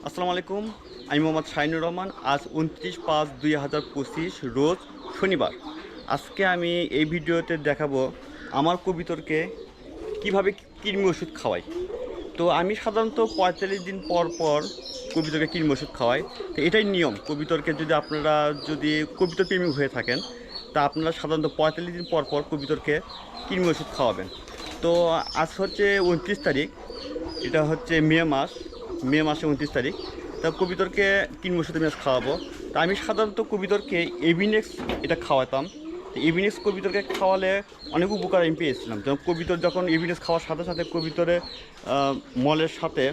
আসসালামু আলাইকুম। আমি মোহাম্মদ শাহিনুর রহমান। আজ 29/5/2025 রোজ শনিবার। আজকে আমি এই ভিডিওতে দেখাবো আমার কবিতরকে কিভাবে কৃমি ওষুধ খাওয়াই। তো আমি সাধারণত 45 দিন পর পর কবিতরকে কৃমি ওষুধ খাওয়াই। তো এটাই নিয়ম। কবিতরকে যদি কবিতর প্রেমী হয়ে থাকেন, তা আপনারা সাধারণত 45 দিন পর পর কবিতরকে কৃমি ওষুধ খাওয়াবেন। তো আজ হচ্ছে 29 তারিখ, এটা হচ্ছে মে মাসে 29 তারিখ। তা কবিতরকে 3 ওষুধ আমি আজ খাওয়াবো। তা আমি সাধারণত কবিতরকে এভিনেক্স এটা খাওয়াতাম। তো এভিনেক্স কবিতরকে খাওয়ালে অনেক উপকার আমি পেয়েছিলাম। যেমন কবিতর যখন এভিনেক্স খাওয়ার সাথে সাথে কবিতরে মলের সাথে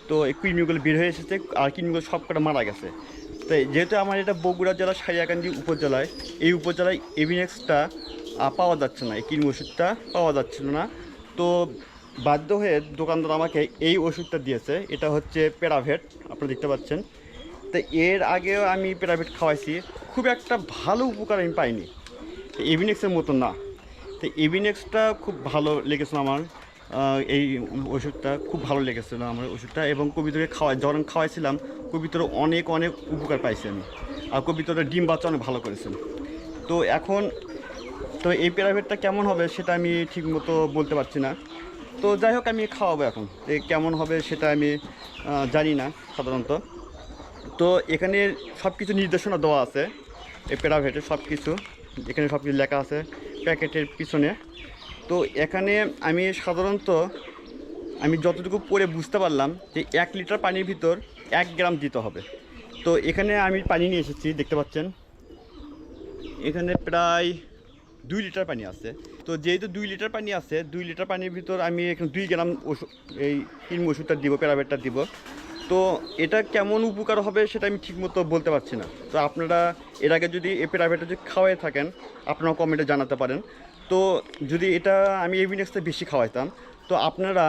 তো এই কৃমিগুলো বের হয়ে এসেছে, আর কৃমিগুলো সব কটা মারা গেছে। তাই যেহেতু আমার এটা বগুড়া জেলার সারিয়াকান্দি উপজেলায়, এই উপজেলায় এভিনেক্সটা পাওয়া যাচ্ছে না, এই কৃমি ওষুধটা পাওয়া যাচ্ছিল না। তো বাধ্য হয়ে দোকানদার আমাকে এই ওষুধটা দিয়েছে। এটা হচ্ছে প্যারাভেট, আপনারা দেখতে পাচ্ছেন। তো এর আগেও আমি প্যারাভেট খাওয়াইছি, খুব একটা ভালো উপকার আমি পাইনি, এভিনেক্সের মতো না। তো এভিনেক্সটা খুব ভালো লেগেছিল আমার, এই ওষুধটা খুব ভালো লেগেছিলো আমার ওষুধটা। এবং কবিতরকে যখন খাওয়াইছিলাম কবিতর অনেক অনেক উপকার পাইছি আমি, আর কবিতরের ডিম বাচ্চা অনেক ভালো করেছেন। তো এখন তো এই প্যারাভেটটা কেমন হবে সেটা আমি ঠিকমতো বলতে পারছি না। তো যাই হোক, আমি খাওয়াবো এখন। কেমন হবে সেটা আমি জানি না সাধারণত। তো এখানে সব কিছু নির্দেশনা দেওয়া আছে, এই প্যারাভেটের সব কিছু, এখানে সব কিছু লেখা আছে প্যাকেটের পিছনে। তো এখানে আমি সাধারণত যতটুকু পড়ে বুঝতে পারলাম যে 1 লিটার পানির ভিতর 1 গ্রাম দিতে হবে। তো এখানে আমি পানি নিয়ে এসেছি, দেখতে পাচ্ছেন এখানে প্রায় 2 লিটার পানি আছে। তো যেহেতু 2 লিটার পানি আছে, 2 লিটার পানির ভিতর আমি এখানে 2 গ্রাম এই কৃমি ওষুধটা দিব, প্যারাভেটটা দিব। তো এটা কেমন উপকার হবে সেটা আমি ঠিকমতো বলতে পারছি না। তো আপনারা এর আগে যদি এই প্যারাভেটটা যদি খাওয়াই থাকেন, আপনারা কমেন্টে জানাতে পারেন। তো যদি এটা আমি এভিনেক্সটা বেশি খাওয়াইতাম, তো আপনারা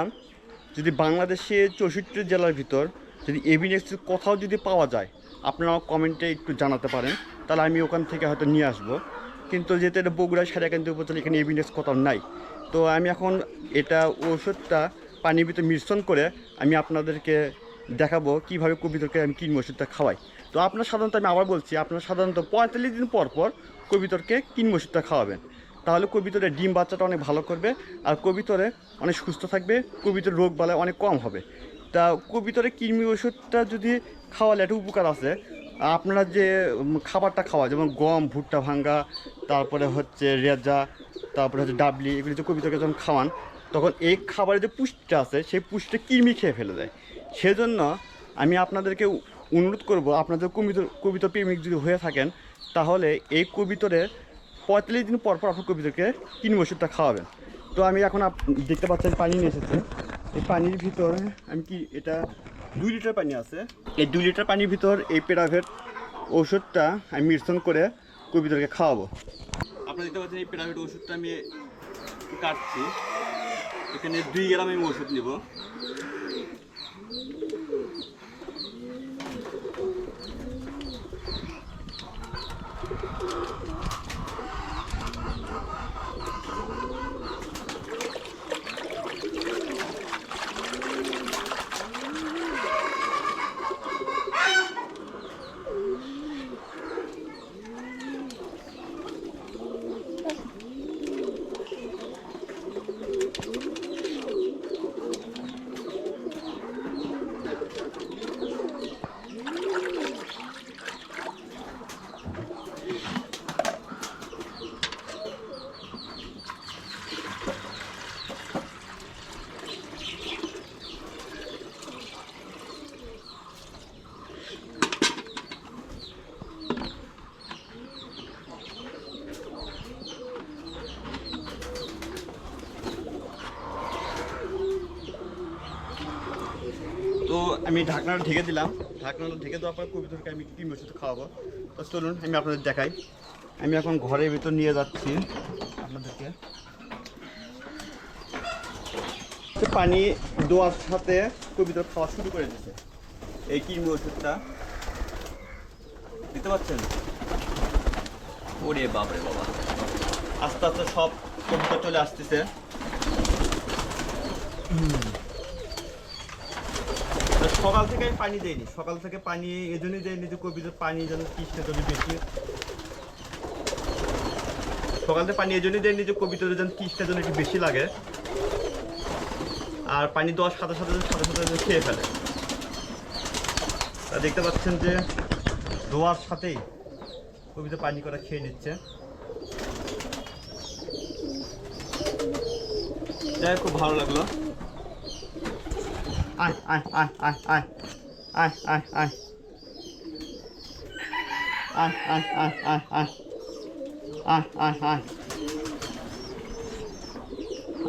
যদি বাংলাদেশে 64 জেলার ভিতর যদি এভিনেক্স কোথাও যদি পাওয়া যায়, আপনারা কমেন্টে একটু জানাতে পারেন, তাহলে আমি ওখান থেকে হয়তো নিয়ে আসবো। কিন্তু যেহেতু এটা বগুড়া সারিয়াকান্দি উপজেলা, এখানে এভিনেক্স কোথাও নাই। তো আমি এখন এটা ওষুধটা পানির ভিতরে মিশ্রণ করে আমি আপনাদেরকে দেখাবো কীভাবে কবিতরকে আমি কৃমি ওষুধটা খাওয়াই। তো আপনারা সাধারণত, আমি আবার বলছি, আপনারা সাধারণত 45 দিন পর পর কবিতরকে কৃমি ওষুধটা খাওয়াবেন। তাহলে কবিতরের ডিম বাচ্চাটা অনেক ভালো করবে, আর কবিতরে অনেক সুস্থ থাকবে, কবিতর রোগ বালাই অনেক কম হবে। তা কবিতরে কৃমি ওষুধটা যদি খাওয়ালে একটা উপকার আছে। আপনারা যে খাবারটা খাওয়া, যেমন গম, ভুট্টা ভাঙ্গা, তারপরে হচ্ছে রেজা, তারপরে হচ্ছে ডাবলি, এগুলি যে কবিতরকে যখন খাওয়ান, তখন এই খাবারে যে পুষ্টিটা আছে সেই পুষ্টিটা কৃমি খেয়ে ফেলে দেয়। সেজন্য আমি আপনাদেরকে অনুরোধ করব, আপনাদের কবিতর প্রেমিক যদি হয়ে থাকেন, তাহলে এই কবিতরের 45 দিন পর পর আপনার কবিতরকে কৃমি ওষুধটা খাওয়াবেন। তো আমি এখন দেখতে পাচ্ছেন পানি নিয়ে এসেছি। এই পানির ভিতরে আমি এটা 2 লিটার পানি আছে। এই 2 লিটার পানির ভিতর এই প্যারাভেট ওষুধটা আমি মিশ্রণ করে কবিতরকে খাওয়াবো। আপনারা দেখতে পাচ্ছেন এই প্যারাভেট ওষুধটা আমি কাটছি। এখানে 2 গ্রাম আমি ওষুধ নেব। তো আমি ঢাকনাটা ঢেকে দিলাম। ঢাকনাটা ঢেকে দেওয়ার পর কবিতরকে আমি কৃমি ওষুধ খাওয়াবো। তো চলুন আমি আপনাদের দেখাই। আমি এখন ঘরের ভিতর নিয়ে যাচ্ছি আপনাদেরকে। পানি দেওয়ার সাথে কবিতর খাওয়া শুরু করে দিচ্ছে এই কৃমি ওষুধটা, দেখতে পাচ্ছেন। ওরে বাপরে বাবা, আস্তে আস্তে সব কবিতর চলে আসতেছে। সকাল থেকে আমি পানি দেইনি, সকাল থেকে পানি এজন্যই দেয়নি যে কবিতার পানি যেন তৃষ্ণা যদি বেশি, সকাল থেকে পানি এজন্যই দেয়নি যে কবিতার যেন তৃষ্ণা যেন একটু বেশি লাগে, আর পানি দেওয়ার সাথে সাথে সাথে খেয়ে ফেলে। তা দেখতে পাচ্ছেন যে দোয়ার সাথেই কবিতা পানি করা খেয়ে নিচ্ছে। যাই খুব ভালো লাগলো। আয় আয় আয় আয় আয় আয় আয় আয় আয় আয় আয় আয় আয় আয় আয় আয়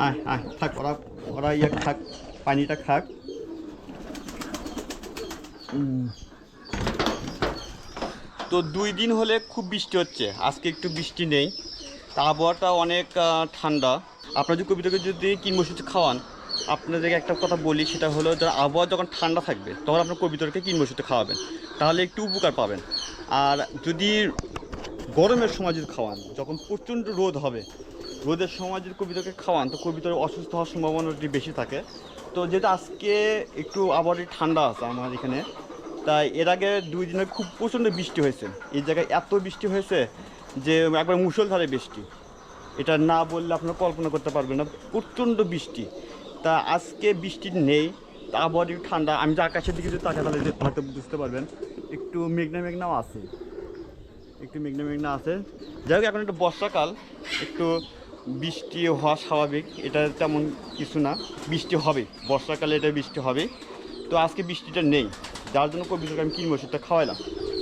আয় আয় থাক, ওরা ইয়ে খাক, পানিটা খাক। তো 2 দিন হলে খুব বৃষ্টি হচ্ছে, আজকে একটু বৃষ্টি নেই, তা আবহাওয়াটা অনেক ঠান্ডা। আপনার যদি কবিতাকে যদি কিনবসিতে খাওয়ান, আপনাদেরকে একটা কথা বলি, সেটা হলো যে আবহাওয়া যখন ঠান্ডা থাকবে তখন আপনার কবিতাকে কিনবসিতে খাওয়াবেন, তাহলে একটু উপকার পাবেন। আর যদি গরমের সময় যদি খাওয়ান, যখন প্রচণ্ড রোদ হবে, রোদের সময় যদি কবিতাকে খাওয়ান, তো কবিতার অসুস্থ হওয়ার সম্ভাবনাটি বেশি থাকে। তো যেটা আজকে একটু আবহাওয়া ঠান্ডা আছে আমার এখানে, তাই এর আগে 2 দিনে খুব প্রচণ্ড বৃষ্টি হয়েছে, এই জায়গায় এত বৃষ্টি হয়েছে যে একবার মুষলধারে বৃষ্টি, এটা না বললে আপনারা কল্পনা করতে পারবেন না, প্রচণ্ড বৃষ্টি। তা আজকে বৃষ্টি নেই, তা আবহাওয়া একটু ঠান্ডা। আমি যে আকাশের দিকে যদি তাকাই তাহলে হয়তো বুঝতে পারবেন একটু মেঘনাও আছে, একটু মেঘনা আছে। যাই হোক, এখন একটু বর্ষাকাল, একটু বৃষ্টি হওয়া স্বাভাবিক, এটা তেমন কিছু না, বৃষ্টি হবে বর্ষাকালে, এটা বৃষ্টি হবে। তো আজকে বৃষ্টিটা নেই, যার জন্য কবিতরকে আমি কিনবো সেটা খাওয়াইলাম।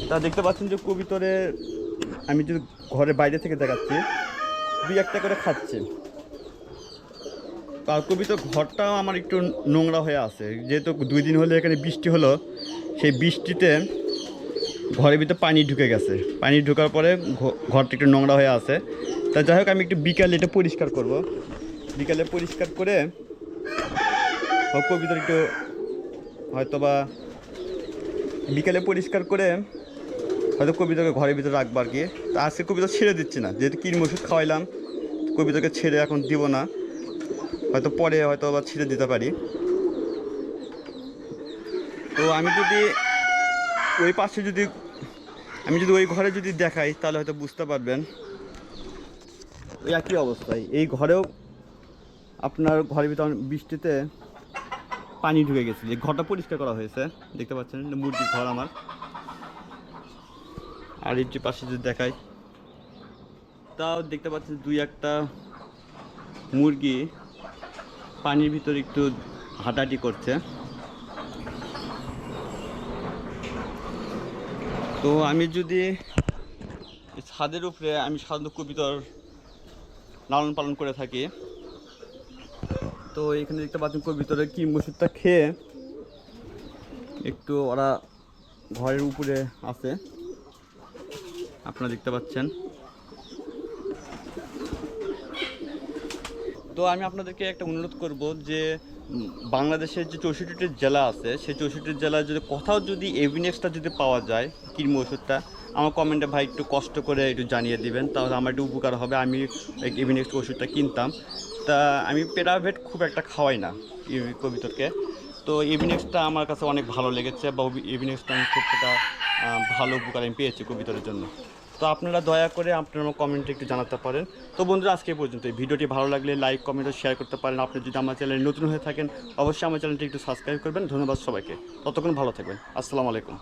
তা দেখতে পাচ্ছেন যে কবিতরে আমি যদি ঘরের বাইরে থেকে দেখাচ্ছি, 2-1টা করে খাচ্ছে। আর কবিতর ঘরটাও আমার একটু নোংরা হয়ে আছে, যেহেতু 2 দিন হলে এখানে বৃষ্টি হলো, সেই বৃষ্টিতে ঘরের ভিতরে পানি ঢুকে গেছে, পানি ঢোকার পরে ঘরটা একটু নোংরা হয়ে আছে। তা যাই হোক, আমি একটু বিকালে এটা পরিষ্কার করব, বিকালে পরিষ্কার করে কবিতর একটু হয়তো বা বিকালে পরিষ্কার করে হয়তো কবিতাকে ঘরের ভিতরে রাখবো আর কি। তা আজকে কবিতা ছেড়ে দিচ্ছি না, যেহেতু কিন ওষুধ খাওয়াইলাম, কবিতাকে ছেড়ে এখন দিব না, হয়তো পরে হয়তো আবার ছেড়ে দিতে পারি। তো আমি যদি ওই পাশে যদি ওই ঘরে যদি দেখাই, তাহলে হয়তো বুঝতে পারবেন ওই একই অবস্থায়। এই ঘরেও আপনার ঘরের ভিতরে বৃষ্টিতে পানি ঢুকে গেছিল, এই ঘরটা পরিষ্কার করা হয়েছে, দেখতে পাচ্ছেন মুরগির ঘর আমার। আর এই যে পাশে যদি দেখাই, তাও দেখতে পাচ্ছেন 2-1টা মুরগি পানির ভিতরে একটু হাঁটাহাঁটি করছে। তো আমি যদি ছাদের উপরে, আমি সাধারণত কবিতর লালন পালন করে থাকি, তো এখানে দেখতে পাচ্ছেন কবিতরের কি ওষুধটা খেয়ে একটু ওরা ঘরের উপরে আছে, আপনারা দেখতে পাচ্ছেন। তো আমি আপনাদেরকে একটা অনুরোধ করব যে বাংলাদেশের যে 64টি জেলা আছে, সেই 64টি জেলায় যদি কোথাও যদি এভিনেক্সটা যদি পাওয়া যায়, কৃমি ওষুধটা, আমার কমেন্টে ভাই একটু কষ্ট করে একটু জানিয়ে দিবেন, তাহলে আমার একটু উপকার হবে। আমি এভিনেক্স ওষুধটা কিনতাম, তা আমি প্রাইভেট খুব একটা খাওয়াই না কবিতরকে। তো এভিনেক্সটা আমার কাছে অনেক ভালো লেগেছে, বা এভিনেক্সটা আমি খুব একটা ভালো উপকার আমি পেয়েছি কবিতরের জন্য। তো আপনারা দয়া করে আপনারা কমেন্টে একটু জানাতে পারেন। তো বন্ধুরা, আজকে এই পর্যন্ত। এই ভিডিওটি ভালো লাগলে লাইক, কমেন্ট ও শেয়ার করতে পারেন। আপনি যদি আমার চ্যানেলে নতুন হয়ে থাকেন, অবশ্যই আমার চ্যানেলটি একটু সাবস্ক্রাইব করবেন। ধন্যবাদ সবাইকে, ততক্ষণ ভালো থাকবেন। আসসালামু আলাইকুম।